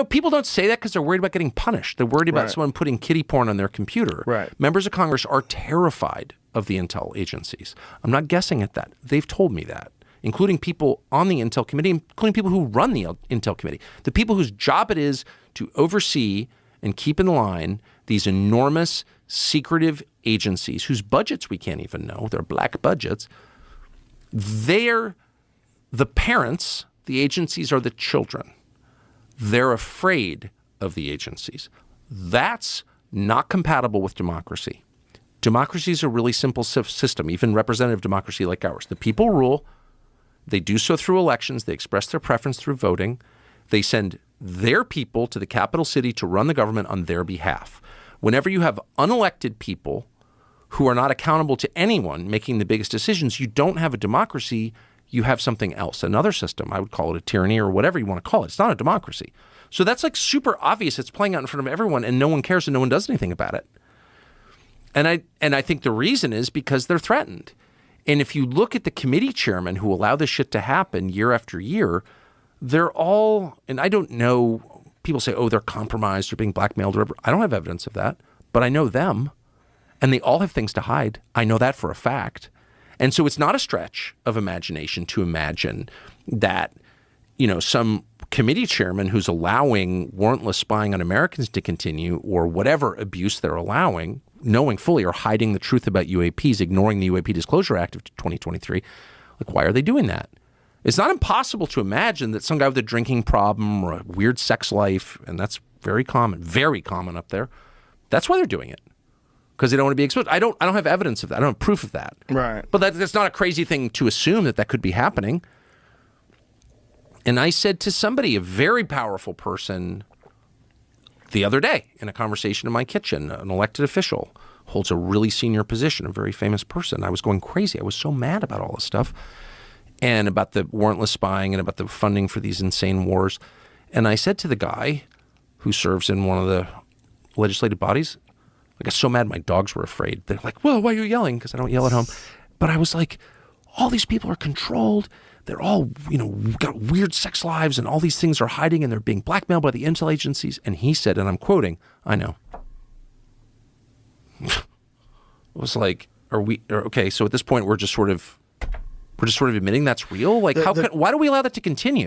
people don't say that because they're worried about getting punished. They're worried about someone putting kiddie porn on their computer. Right. Members of Congress are terrified of the intel agencies. I'm not guessing at that. They've told me that, including people on the Intel Committee, including people who run the Intel Committee, the people whose job it is to oversee and keep in line these enormous, secretive agencies whose budgets we can't even know. They're black budgets. They're the parents. The agencies are the children. They're afraid of the agencies. That's not compatible with democracy. Democracy is a really simple system, even representative democracy like ours. The people rule. They do so through elections. They express their preference through voting. They send their people to the capital city to run the government on their behalf. Whenever you have unelected people who are not accountable to anyone making the biggest decisions, you don't have a democracy. You have something else, another system. I would call it a tyranny or whatever you want to call it. It's not a democracy. So that's like super obvious. It's playing out in front of everyone and no one cares and no one does anything about it. And I think the reason is because they're threatened. And if you look at the committee chairmen who allow this shit to happen year after year, they're all, and I don't know, people say, oh, they're compromised or being blackmailed or whatever. I don't have evidence of that, but I know them and they all have things to hide. I know that for a fact. And so it's not a stretch of imagination to imagine that, some committee chairman who's allowing warrantless spying on Americans to continue or whatever abuse they're allowing, knowing fully or hiding the truth about UAPs, ignoring the UAP Disclosure Act of 2023. Like, why are they doing that? It's not impossible to imagine that some guy with a drinking problem or a weird sex life, and that's very common up there, that's why they're doing it. Because they don't want to be exposed. I don't have evidence of that. I don't have proof of that. Right. But that's not a crazy thing to assume that could be happening. And I said to somebody, a very powerful person, the other day in a conversation in my kitchen, an elected official, holds a really senior position, a very famous person. I was going crazy. I was so mad about all this stuff and about the warrantless spying and about the funding for these insane wars. And I said to the guy who serves in one of the legislative bodies, I got so mad my dogs were afraid. They're like, well, why are you yelling? Because I don't yell at home. But I was like, all these people are controlled. They're all, got weird sex lives and all these things are hiding and they're being blackmailed by the intel agencies. And he said, and I'm quoting, I know. It was like, okay, so at this point we're just sort of admitting that's real? Like, why do we allow that to continue?